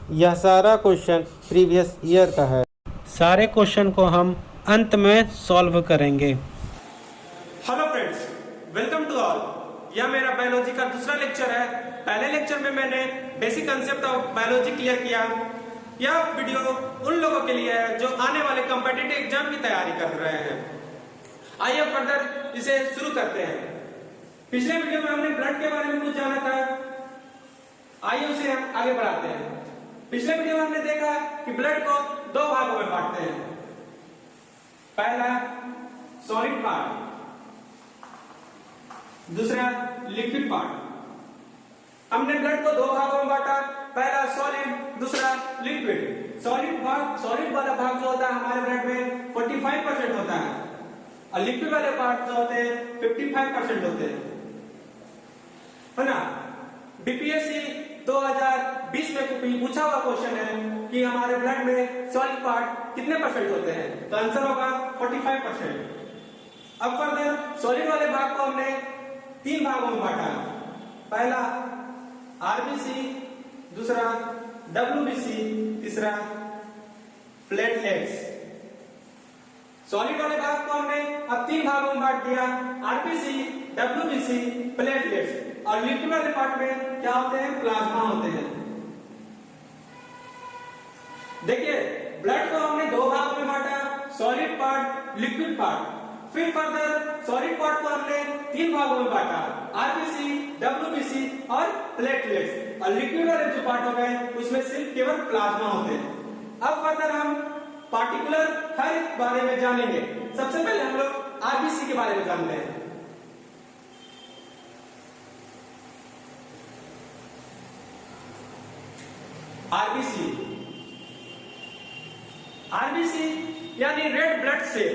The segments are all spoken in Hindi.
यह सारा क्वेश्चन प्रीवियस ईयर का है। सारे क्वेश्चन को हम अंत में सॉल्व करेंगे। Hello friends, welcome to all. यह मेरा बायोलॉजी का दूसरा लेक्चर है। पहले लेक्चर में मैंने basic concept of biology clear किया। यह वीडियो उन लोगों के लिए है जो आने वाले कॉम्पिटिटिव एग्जाम की तैयारी कर रहे हैं। आइए फर्दर इसे शुरू करते हैं। पिछले वीडियो में हमने ब्लड के बारे में कुछ जाना था, आइए उसे हम आगे बढ़ाते हैं। पिछले वीडियो में हमने देखा कि ब्लड को दो भागों में बांटते हैं। पहला सॉलिड पार्ट, दूसरा लिक्विड पार्ट। हमने ब्लड को दो भागों में बांटा, पहला सॉलिड, दूसरा लिक्विड। सॉलिड वाला भाग जो होता है हमारे ब्लड में 45% होता है और लिक्विड वाले पार्ट जो होते हैं 55% होते हैं, है ना। बीपीएससी 2020 में पूछा हुआ क्वेश्चन है कि हमारे ब्लड में सॉलिड पार्ट कितने परसेंट होते हैं, तो आंसर होगा 45%। अब फर्दर सॉलिड वाले भाग को हमने तीन भागों में बांटा। पहला आरबीसी, दूसरा डब्ल्यूबीसी, तीसरा प्लेटलेट्स। सॉलिड वाले भाग को हमने अब तीन भागों में बांट दिया, आरबीसी, डब्ल्यूबीसी, प्लेटलेट्स। और लिक्विड वाले पार्ट में क्या होते हैं, प्लाज्मा होते हैं। देखिए ब्लड को हमने दो भागों में बांटा, सॉलिड पार्ट, लिक्विड पार्ट। फिर फर्दर सॉलिड पार्ट को हमने तीन भागों में बांटा, आरबीसी, डब्ल्यूबीसी और प्लेटलेट्स। और लिक्विड वाले जो पार्ट हो गए उसमें सिर्फ केवल प्लाज्मा होते हैं। अब फर्दर हम पार्टिकुलर हर एक बारे में जानेंगे। सबसे पहले हम लोग आरबीसी के बारे में जानते हैं। आरबीसी यानी रेड ब्लड सेल।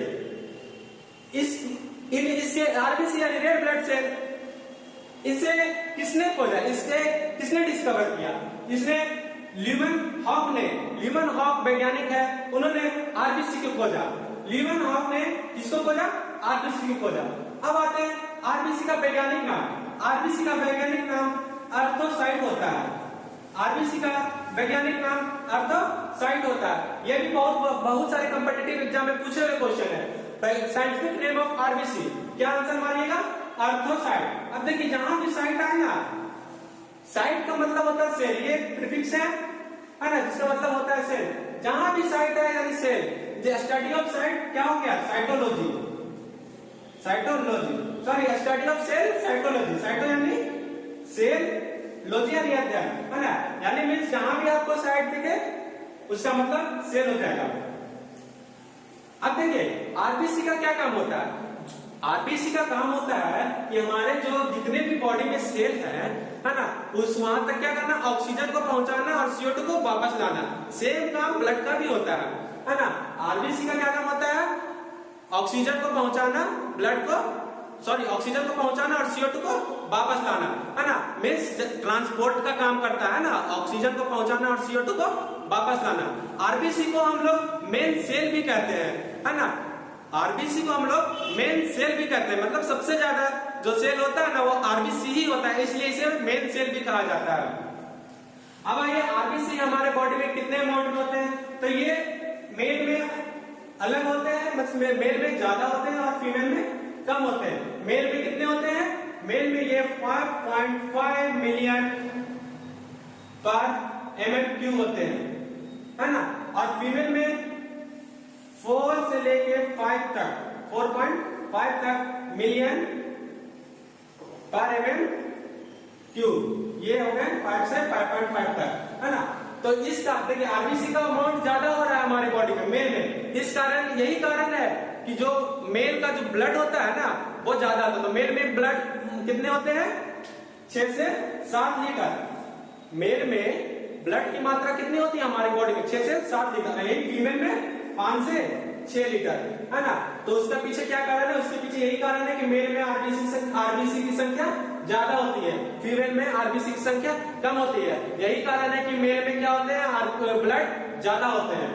इसके आरबीसी यानी रेड ब्लड सेल, इसे किसने खोजा, इसके किसने डिस्कवर किया? इसने ल्यूमन हॉक वैज्ञानिक है, उन्होंने आरबीसी को खोजा। ल्यूमन हॉक ने किसको खोजा? आरबीसी को खोजा। अब आते हैं आरबीसी का वैज्ञानिक नाम। आरबीसी का वैज्ञानिक नाम अर्थोसाइट होता है। आरबीसी का वैज्ञानिक नाम अर्थोसाइट होता है। यह भी बहुत सारे कॉम्पिटिटिव एग्जाम में पूछे हुए क्वेश्चन है। साइंटिफिक नेम ऑफ आरबीसी, क्या आंसर मारिएगा? अर्थोसाइट। अब देखिए जहां भी साइट आए ना, साइट का मतलब होता है सेल, ये प्रीफिक्स है ना, जिसका मतलब होता है सेल। जहां भी साइट है यानी cell. The study of cyte क्या हो गया? Cytology. Study of cell, cytology. Cyto यानी सेल, लॉजी यानी अध्ययन, है ना। यानी मीन्स जहां भी आपको साइट दिखे उसका मतलब सेल हो जाएगा। अब देखिए आरबीसी का क्या काम होता है? आरबीसी का काम होता है कि हमारे जो जितने भी बॉडी में सेल है ना, उस वहां तक क्या करना, ऑक्सीजन को पहुंचाना और CO2 को वापस लाना। सेम काम ब्लड का भी होता है ना। आरबीसी का क्या काम होता है? ऑक्सीजन को पहुंचाना, ऑक्सीजन को पहुंचाना और CO2 को वापस लाना, है ना। मीन्स ट्रांसपोर्ट का काम करता है ना, ऑक्सीजन को पहुंचाना और CO2 को वापस लाना। आरबीसी को हम लोग मेन सेल भी कहते हैं, है ना। आरबीसी को हम लोग मेन सेल भी कहते हैं, मतलब सबसे ज्यादा जो सेल होता है ना वो आरबीसी ही होता है, इसलिए इसे मेन सेल भी कहा जाता है। अब आइए आरबीसी हमारे बॉडी में कितने अमाउंट में होते हैं, तो ये मेल में अलग होते हैं, मतलब मेल में ज्यादा होते हैं और फीमेल में कम होते हैं। मेल में कितने होते हैं? मेल में ये 5.5 मिलियन पर mm³ होते हैं, है ना। और फीमेल में 4 से लेके 5 तक, 4.5 तक मिलियन पर mm³। ये हो गए 5 से 5.5 तक, है ना। तो इसका देखिए आरबीसी का अमाउंट ज्यादा हो रहा है हमारे बॉडी में, मेल में। इस कारण यही कारण है कि जो मेल का जो ब्लड होता है ना वो ज्यादा होता है। तो मेल में ब्लड कितने होते हैं? 6 से 7 लीटर। मेल में ब्लड की मात्रा कितनी होती है हमारी बॉडी में? 6 से 7 लीटर। यही फीमेल में 5 से 6 लीटर, है ना। तो उसका पीछे क्या कारण है? उसके पीछे यही कारण है कि मेल में आरबीसी की संख्या ज्यादा होती है, फीमेल में आरबीसी की संख्या कम होती है। यही कारण है कि मेल में क्या होते हैं, ब्लड ज्यादा होते हैं।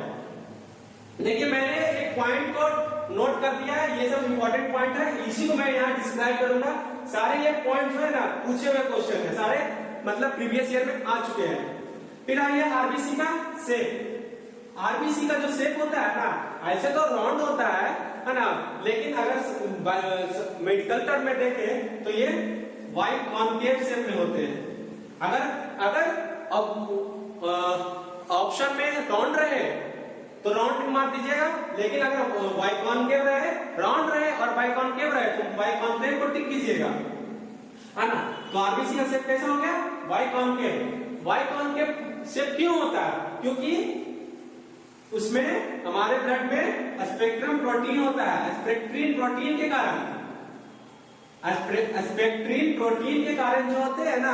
देखिए मैंने एक पॉइंट को नोट कर दिया है, ये सब इंपॉर्टेंट पॉइंट है, इसी को मैं यहाँ डिस्क्राइब करूंगा। सारे ये पॉइंट जो है ना पूछे हुए क्वेश्चन है, सारे मतलब प्रीवियस ईयर में आ चुके हैं। फिर आइए आरबीसी का शेप। आरबीसी का जो शेप होता है ना, ऐसे तो राउंड होता है ना, लेकिन अगर मेडिकल टर्म में देखें तो ये वाई कॉनकेव शेप में होते हैं। अगर ऑप्शन में राउंड रहे तो राउंड मार दीजिएगा, लेकिन अगर वाई कॉनकेव रहे, राउंड रहे और वाई कॉनकेव रहे तो वाई कॉनकेव को टिक कीजिएगा, है ना। तो आरबीसी का शेप कैसा हो गया, biconcave. Biconcave shape क्यों होता है, क्योंकि उसमें हमारे ब्लड में स्पेक्ट्रम प्रोटीन होता है। स्पेक्ट्रीन प्रोटीन के कारण, स्पेक्ट्रीन प्रोटीन के कारण जो होते हैं ना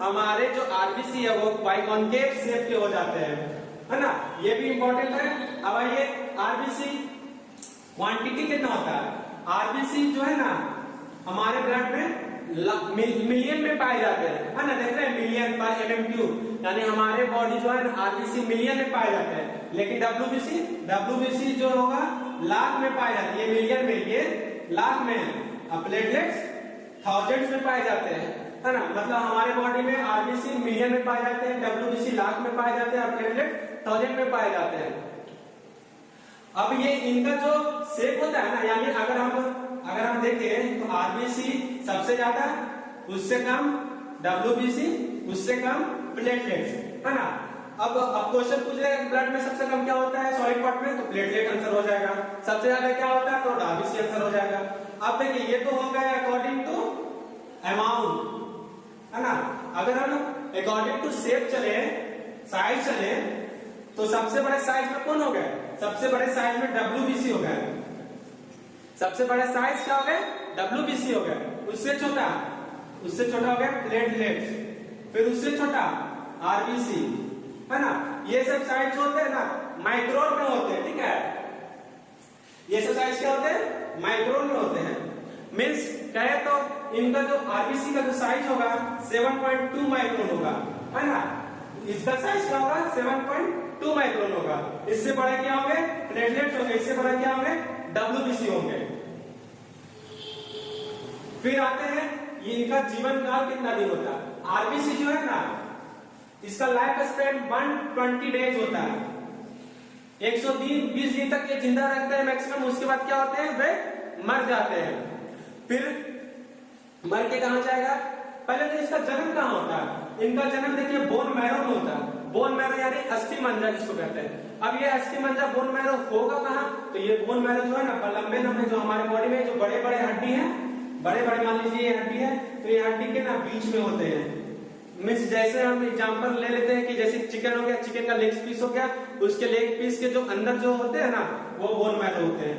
हमारे जो आरबीसी है वो वाई कॉनकेव शेप के हो जाते हैं, है ना। ये भी इंपॉर्टेंट है। अब आइए आरबीसी क्वांटिटी कितना होता है। आरबीसी जो है ना हमारे ब्लड में मिलियन में पाए जाते हैं, है ना। देख रहे हैं मिलियन पर mm³, यानी हमारे बॉडी जो है ना आरबीसी मिलियन में पाए जाते हैं, लेकिन डब्ल्यूबीसी जो होगा लाख में पाए जाते हैं। ये मिलियन में, ये लाख में है। अब प्लेटलेट्स थाउजेंड्स में पाए जाते हैं, है ना। मतलब हमारे बॉडी में आरबीसी मिलियन में पाए जाते हैं, डब्ल्यूबीसी लाख में पाए जाते हैं और प्लेटलेट 1000 में पाए जाते हैं। अब ये इनका जो शेप होता है ना, यानी अगर हम देखें तो आरबीसी सबसे ज्यादा, उससे कम डब्ल्यूबीसी, उससे कम प्लेटलेट्स, है ना। अब क्वेश्चन पूछ रहे हैं ब्लड में सबसे कम क्या होता है सॉलिड पार्ट में, तो प्लेटलेट आंसर हो जाएगा। सबसे ज्यादा क्या होता है तो आरबीसी आंसर हो जाएगा। अब देखिए ये तो हो गया अकॉर्डिंग टू अमाउंट, है ना। अगर हम अकॉर्डिंग टू शेप चले, साइज चले, तो सबसे बड़े साइज में कौन हो गए, सबसे बड़े साइज में डब्ल्यूबीसी हो गए। सबसे बड़े साइज क्या हो गए, डब्ल्यूबीसी हो गए। उससे छोटा हो गया प्लेटलेट्स, फिर उससे छोटा आरबीसी, है ना। ये सब साइज जो होते हैं ना माइक्रोन में होते हैं, ठीक है। ये सब साइज क्या होते हैं, माइक्रोन में होते हैं। मीन्स कहे तो इनका जो आरबीसी का जो साइज होगा 7.2 माइक्रोन होगा, है ना। इसका साइज क्या होगा 7.2 माइक्रोन होगा। इससे बड़े क्या होंगे प्लेटलेट्स होंगे, इससे बड़े क्या होंगे डब्ल्यूबीसी होंगे। फिर आते हैं ये इनका जीवन काल कितना दिन होता है। आरबीसी जो है ना इसका लाइफ स्पैन 120 डेज होता है। 120 दिन तक ये जिंदा रहते हैं मैक्सिमम। उसके बाद क्या होते हैं, वे मर जाते हैं। फिर मर के कहां जाएगा, पहले तो इसका जन्म कहां होता है। इनका जन्म देखिए बोन मैरो में होता है। बोन मैरो यानी अस्थि मंजा जिसको कहते हैं। अब ये अस्थि मंजा बोन मैरो होगा कहां, तो ये बोन मैरो जो है ना लंबे जो हमारे बॉडी में जो बड़े बड़े हड्डी है, बड़े मान लीजिए ये हड्डी है, तो ये हड्डी के ना बीच में होते हैं। मीन्स जैसे हम एग्जांपल ले लेते हैं कि जैसे चिकन हो गया, चिकन का लेग पीस हो गया, उसके लेग पीस के जो अंदर जो होते हैं ना वो बोन मैरो होते हैं,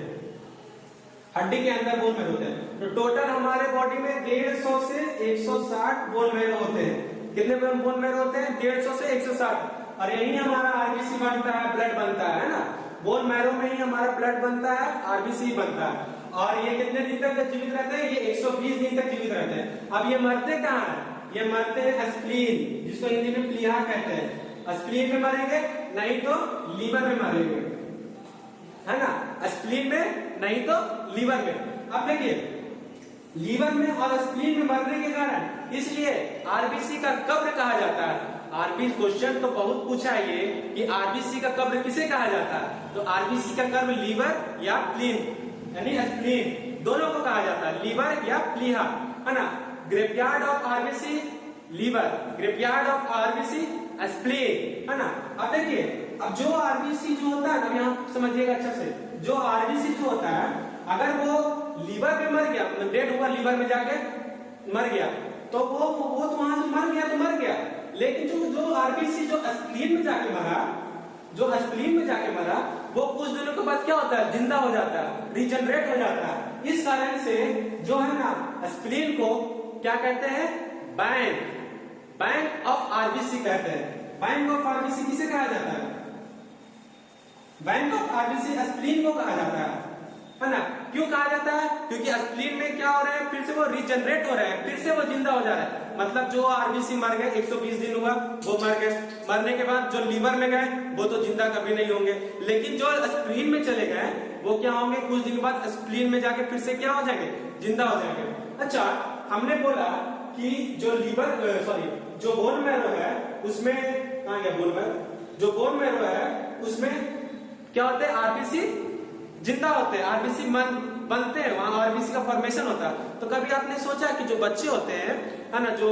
हड्डी के अंदर बोन मैरो होते हैं। तो टोटल हमारे बॉडी में 150 से 160 बोन मैरो होते हैं। कितने बोन मैरो होते हैं, 150 से 160। और यही हमारा आरबीसी बनता है, ब्लड बनता है ना। बोन मैरो में ही हमारा ब्लड बनता है, आरबीसी बनता है। और ये कितने दिन तक जीवित रहते हैं, ये 120 दिन तक जीवित रहते हैं। अब ये मरते कहाँ है, ये मरते हैं स्प्लीन, जिसको हिंदी में प्लीहा कहते हैं। स्प्लीन में मरेंगे, नहीं तो लीवर में मरेंगे, है ना। स्प्लीन में नहीं तो लीवर में। अब देखिए लीवर में और स्प्लीन में मरने के कारण इसलिए आरबीसी का कब्र कहा जाता है। आरबीसी क्वेश्चन तो बहुत पूछा है ये कि आरबीसी का कब्र किसे कहा जाता है, तो आरबीसी का कब्र लीवर या प्लीन यानी स्प्लीन दोनों को कहा जाता है, लीवर या प्लीहा, है ना। Graveyard of RBC liver, graveyard of RBC spleen, है ना। अब देखिए अब जो आरबीसी जो होता है ना, यहाँ समझिएगा अच्छा से, जो आरबीसी जो होता है अगर वो लीवर में मर गया, डेड हुआ लीवर में जाके मर गया, तो वो तो वहां से मर गया तो मर गया। लेकिन जो आरबीसी जो स्प्लीन में जाके मरा, जो स्प्लीन में जाके मरा, वो कुछ दिनों के बाद क्या होता है, जिंदा हो जाता है, रिजनरेट हो जाता है। इस कारण से जो है ना स्प्लीन को क्या कहते हैं, बैंक ऑफ आरबीसी कहते हैं। बैंक ऑफ आरबीसी किसे कहा जाता है, बैंक ऑफ आरबीसी स्प्लीन को कहा जाता है ना। क्यों कहा जाता है, क्योंकि स्प्लीन में क्या हो रहा है, फिर से वो रिजनरेट हो रहा है, फिर से वो जिंदा हो जा रहा है। मतलब जो आरबीसी मर गए, 120 दिन हुआ वो मर गए, मरने के बाद जो लीवर में गए वो तो जिंदा कभी नहीं होंगे। लेकिन जो स्प्लीन में चले गए वो क्या होंगे, कुछ दिन बाद स्प्लीन में जाके फिर से क्या हो जाएंगे, जिंदा हो जाएंगे। अच्छा, हमने बोला कि जो लीवर जो बोन मैरो है उसमें कहाँ गया बोन मैरो, जो बोन मैरो है उसमें क्या होते हैं, आरबीसी जिंदा होते हैं, आरबीसी बनते हैं, वहां आरबीसी का फॉर्मेशन होता है। तो कभी आपने सोचा कि जो बच्चे होते हैं, है ना, जो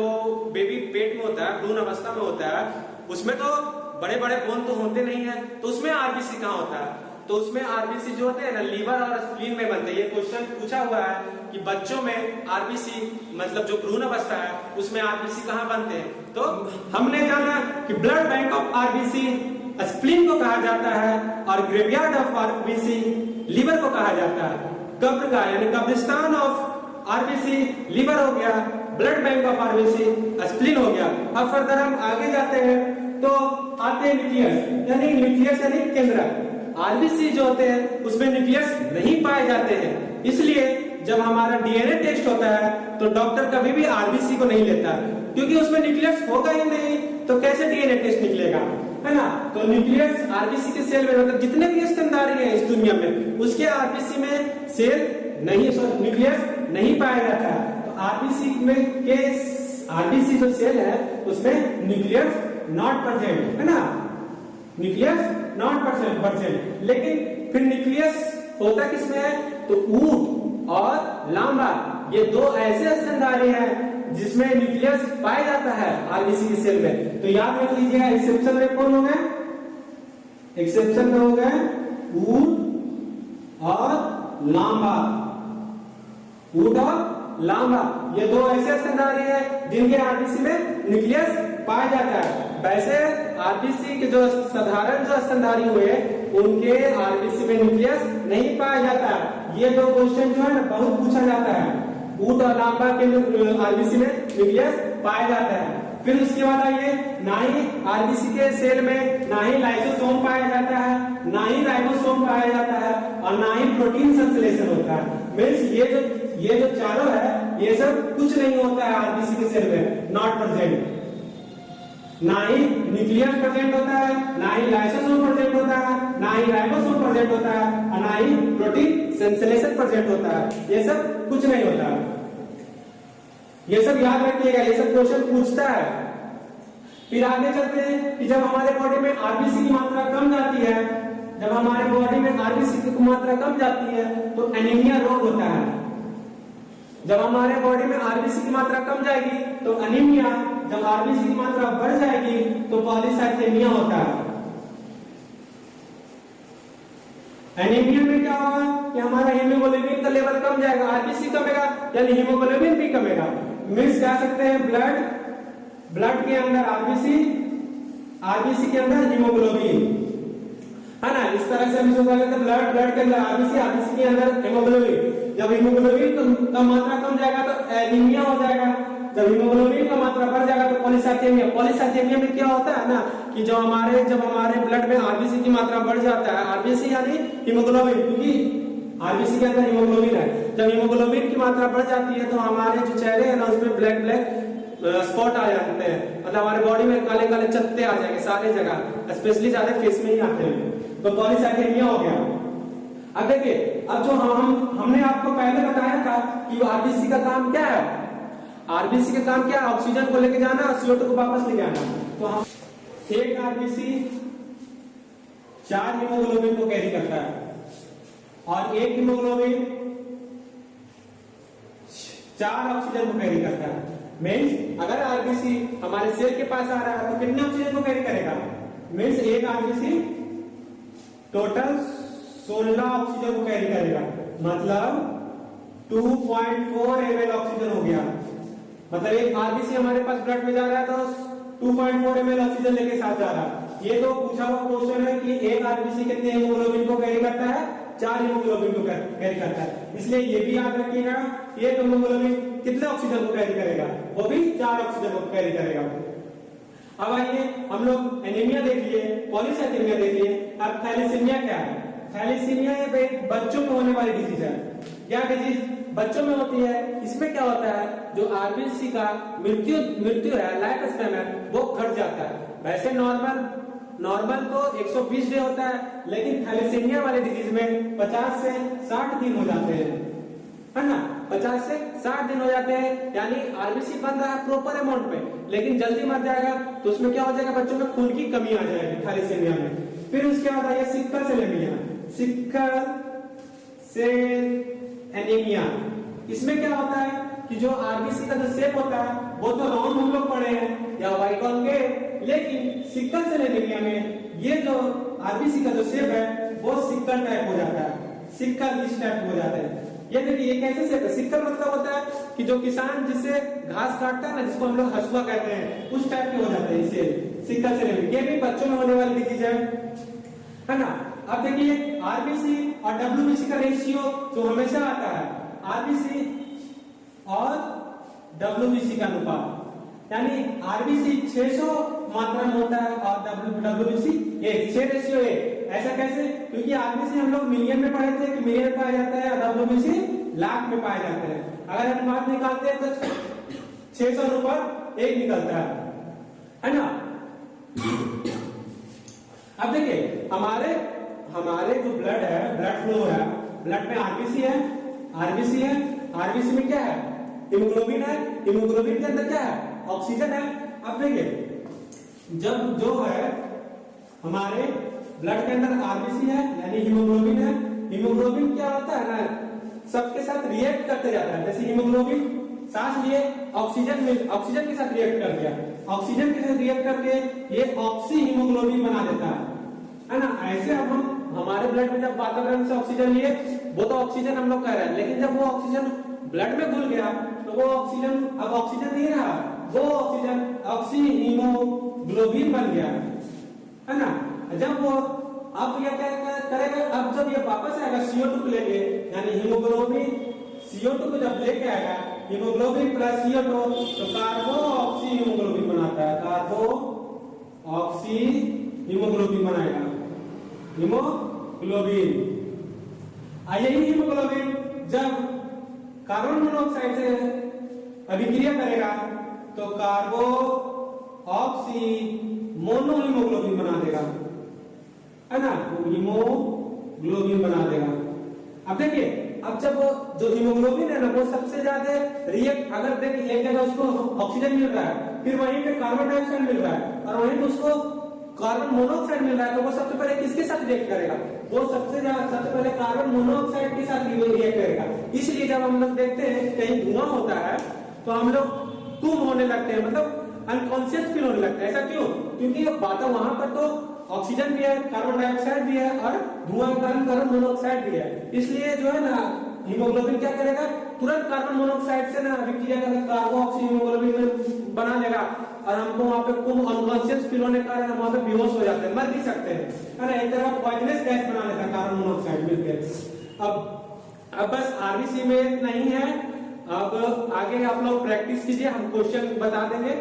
बेबी पेट में होता है, भ्रूण अवस्था में होता है, उसमें तो बड़े बड़े बोन तो होते नहीं है, तो उसमें आरबीसी कहाँ होता है? तो उसमें आरबीसी जो होते हैं ना, लीवर और स्प्लीन में बनते हैं। ये क्वेश्चन पूछा हुआ है कि बच्चों में आरबीसी मतलब जो भ्रूण अवस्था है उसमें आरबीसी कहाँ बनते हैं। तो हमने जाना कि blood bank of RBC spleen को कहा जाता है और ग्रेवयार्ड ऑफ आरबीसी लीवर को कहा जाता है। कब्र का यानी कब्रिस्तान ऑफ आरबीसी लीवर हो गया, blood bank of RBC spleen हो गया। अब फर्दर हम आगे जाते हैं तो आते हैं न्यूक्लियस, यानी न्यूक्लियस यानी केंद्रक। आरबीसी जो होते हैं उसमें न्यूक्लियस नहीं पाए जाते हैं, इसलिए जब हमारा डीएनए टेस्ट होता है तो डॉक्टर कभी भी आरबीसी को नहीं लेता, क्योंकि उसमें न्यूक्लियस होगा ही नहीं, तो कैसे डीएनए टेस्ट निकलेगा, है ना। तो न्यूक्लियस आरबीसी के सेल में, मतलब जितने भी स्तनधारी हैं इस दुनिया में, उसके आरबीसी में सेल नहीं, न्यूक्लियस नहीं पाया जाता। तो आरबीसी में के आरबीसी जो सेल है उसमें न्यूक्लियस नॉट प्रेजेंट, है ना, न्यूक्लियस नॉट परसेंट। लेकिन फिर न्यूक्लियस होता किसमें है, तो ऊंट और लांबा, ये दो ऐसे स्तनधारी हैं जिसमें न्यूक्लियस पाया जाता है आरबीसी के सेल में। तो याद रख लीजिएगा, एक्सेप्शन में कौन हो गए, एक्सेप्शन में हो गए ऊंट और लांबा, ऊंट और लांबा, ये दो ऐसे स्तनधारी हैं जिनके आरबीसी में न्यूक्लियस पाया जाता है। वैसे आरबीसी के जो साधारण जो स्तनधारी हुए उनके आरबीसी में न्यूक्लियस नहीं पाया जाता। ये दो क्वेश्चन जो है ना बहुत पूछा जाता है, ऊंट और लांबा के आरबीसी में न्यूक्लियस पाया जाता है। फिर उसके बाद आइए, ना ही आरबीसी के सेल में ना ही लाइसोसोम पाया जाता है, ना ही राइबोसोम पाया जाता है, और ना ही प्रोटीन संश्लेषण होता है। मीन्स ये जो चारों है ये सब कुछ नहीं होता है आरबीसी के सेल में, नॉट प्रेजेंट। ना ही न्यूक्लियस प्रेजेंट होता है, ना ही लाइसोसोम प्रेजेंट होता है, ना ही राइबोसोम प्रेजेंट होता है, और ना ही प्रोटीन संश्लेषण प्रेजेंट होता है। ये सब कुछ नहीं होता है। ये सब याद रखिएगा, ये सब क्वेश्चन पूछता है। फिर आगे चलते हैं कि जब हमारे बॉडी में आरबीसी की मात्रा कम जाती है, जब हमारे बॉडी में आरबीसी की मात्रा कम जाती है तो एनीमिया रोग होता है। जब हमारे बॉडी में आरबीसी की मात्रा कम जाएगी तो एनीमिया, जब आरबीसी की मात्रा बढ़ जाएगी तो पॉलीसाइथेमिया होता है। एनीमिया में क्या होगा कि हमारा हीमोग्लोबिन का लेवल कम जाएगा, आरबीसी कमेगा यानी हीमोग्लोबिन भी कमेगा। मीन्स कह सकते हैं ब्लड के अंदर आरबीसी, आरबीसी के अंदर हीमोग्लोबिन, है ना। इस तरह से हम सोच सकते हैं ब्लड के अंदर आरबीसी, आरबीसी के अंदर हीमोग्लोबिन। जब हीमोग्लोबिन का मात्रा कम जाएगा तो एनीमिया हो जाएगा, जब हीमोग्लोबिन का मात्रा बढ़ जाएगा तो पॉलीसाइथेमिया। पॉलीसाइथेमिया में क्या होता है ना कि जब हमारे ब्लड में आरबीसी की मात्रा बढ़ जाता है, आरबीसी यानी हीमोग्लोबिन, क्योंकि आरबीसी के अंदर हीमोग्लोबिन है, जब हीमोग्लोबिन की मात्रा बढ़ जाती है तो हमारे जो चेहरे हैं ना उसमें ब्लैक स्पॉट आ जाते हैं, मतलब हमारे बॉडी में काले काले चत्ते आ जाएंगे सारे जगह, स्पेशली ज्यादा फेस में ही आते हैं। तो पॉलीसाइथेमिया हो गया। अब देखिए, अब जो हमने आपको पहले बताया था कि आरबीसी का काम क्या है, आरबीसी का काम क्या है, ऑक्सीजन को लेके जाना और CO2 को वापस लेके आना। तो हम एक आरबीसी 4 हीमोग्लोबिन को कैरी करता है और एक हीमोग्लोबिन 4 ऑक्सीजन को कैरी करता है। मीन्स अगर आरबीसी हमारे सेल के पास आ रहा है तो कितने ऑक्सीजन को कैरी करेगा, मीन्स एक आरबीसी टोटल 16 ऑक्सीजन को कैरी करेगा, मतलब 2.4 ml ऑक्सीजन हो गया। मतलब एक आरबीसी हमारे पास ब्लड में जा रहा है तो 2.4 ml ऑक्सीजन लेके साथ जा रहा है। ये तो पूछा हुआ क्वेश्चन है कि एक आरबीसी कितने हीमोग्लोबिन को कैरी करता है, 4 हीमोग्लोबिन को कैरी करता है। इसलिए ये भी याद रखिएगा, एक हीमोग्लोबिन कितने ऑक्सीजन को कैरी करेगा, वो भी 4 ऑक्सीजन को कैरी करेगा। अब आइए हम लोग एनीमिया देख लिए, पॉलीसाइथेमिया देख लिए। अब थैलेसीमिया क्या है? थैलेसीमिया बच्चों में होने वाली डिजीज है। क्या डिजीज बच्चों में होती है? इसमें क्या होता है, जो आरबीसी का मृत्यु है, लाइफ स्पैन है, वो घट जाता है। वैसे नॉर्मल तो 120 डे होता है, लेकिन थैलेसीमिया वाले डिजीज में 50 से 60 दिन हो जाते हैं, है ना। 50 से 60 दिन हो जाते हैं, यानी आरबीसी बन रहा है प्रॉपर अमाउंट में, लेकिन जल्दी मर जाएगा तो उसमें क्या हो जाएगा, बच्चों में खून की कमी आ जाएगी थैलेसीमिया में। फिर उसके बाद आइए sickle cell anaemia. Sickle cell anaemia, इसमें क्या होता है कि जो आरबीसी का जो शेप होता है वो तो राउंड हम लोग पढ़े हैं या वाइकॉल के, लेकिन सिक्कल सेल एनीमिया में ये जो आरबीसी का जो शेप है वो सिक्कल टाइप हो जाता है, सिक्कल इस टाइप हो जाता है। ये देखिए ये कैसे शेप है, सिक्कल मतलब होता है कि जो किसान जिससे घास काटता है ना, जिसको हम लोग हसुआ कहते हैं, उस टाइप के हो जाते हैं इसे सिक्कल सेल एनीमिया। ये भी बच्चों में होने वाली डिजीज है ना। अब देखिए आरबीसी और डब्ल्यूबीसी का रेशियो जो हमेशा आता है, आरबीसी और डब्ल्यूबीसी का अनुपात, यानी आरबीसी 600 मात्रा में होता है और डब्ल्यूबीसी 6:1। ऐसा कैसे? क्योंकि आरबीसी हम लोग मिलियन में पढ़े थे कि मिलियन में पाया जाता है और डब्ल्यूबीसी लाख में पाए जाते हैं। अगर अनुपात निकालते हैं तो 600:1 निकलता है ना। अब देखिए हमारे जो ब्लड है, ब्लड फ्लो है, ब्लड में आरबीसी है, आरबीसी में क्या है, हीमोग्लोबिन है, हीमोग्लोबिन के अंदर क्या है, ऑक्सीजन है। अब देखिए जब जो है हमारे ब्लड के अंदर आरबीसी है यानी हीमोग्लोबिन है, हीमोग्लोबिन क्या होता है ना, सबके साथ रिएक्ट करते जाता है। जैसे हीमोग्लोबिन सांस लिए ऑक्सीजन के साथ रिएक्ट कर दिया, ऑक्सीजन के साथ रिएक्ट करके ये ऑक्सी हीमोग्लोबिन बना देता है ना। ऐसे अब हम हमारे ब्लड में जब वातावरण से ऑक्सीजन लिए, वो तो ऑक्सीजन हम लोग कह रहे हैं, लेकिन जब वो ऑक्सीजन ब्लड में घुल गया तो वो ऑक्सीजन अब ऑक्सीजन नहीं रहा, वो ऑक्सीजन ऑक्सी हीमोग्लोबिन बन गया है ना। जब वो अब ये क्या करेगा, अब जब ये वापस आएगा CO2 को लेके, यानी हीमोग्लोबिन CO2 को जब लेके आएगा, हीमोग्लोबिन प्लस CO2 तो कार्बो ऑक्सी हीमोग्लोबिन बनाता है, कार्बो ऑक्सी हीमोग्लोबिन बनाएगा, हीमोग्लोबिन। यही हीमोग्लोबिन जब कार्बन मोनोऑक्साइड से अभिक्रिया करेगा तो कार्बो ऑक्सी मोनो हीमोग्लोबिन बना देगा, है ना, हीमोग्लोबिन बना देगा। अब देखिए अब जब जो हीमोग्लोबिन है ना वो सबसे ज्यादा रिएक्ट, अगर देखिए एक जगह उसको ऑक्सीजन मिल रहा है, फिर वहीं पे कार्बन डाइऑक्साइड मिल रहा है और वहीं पे उसको कार्बन मोनोऑक्साइड मिल रहा है, तो वो सबसे पहले किसके साथ रिएक्ट करेगा, वो सबसे पहले कार्बन मोनोऑक्साइड के साथ रिएक्ट करेगा। इसलिए जब हम लोग देखते हैं कहीं धुआं होता है तो हम लोग गुम होने लगते हैं, मतलब अनकॉन्शियस फील होने लगता है। ऐसा क्यों? क्योंकि वहां पर तो ऑक्सीजन भी है, कार्बन डाइऑक्साइड भी है और धुआं के कारण कार्बन मोनोऑक्साइड भी है। इसलिए जो है ना हीमोग्लोबिन क्या करेगा, तुरंत कार्बन मोनोऑक्साइड से ना अभिक्रिया करके कार्बो ऑक्सी हीमोग्लोबिन बना लेगा और हमको वहां पे कुम अनकॉन्शियस फील होने के कारण हम वहां पे बेहोश हो जाते हैं, मर भी सकते हैं, है ना। एक तरह पॉइजनस गैस बना लेता है कार्बन मोनोऑक्साइड मिलकर। अब बस आरबीसी में नहीं है, अब आगे आप लोग प्रैक्टिस कीजिए, हम क्वेश्चन बता देंगे।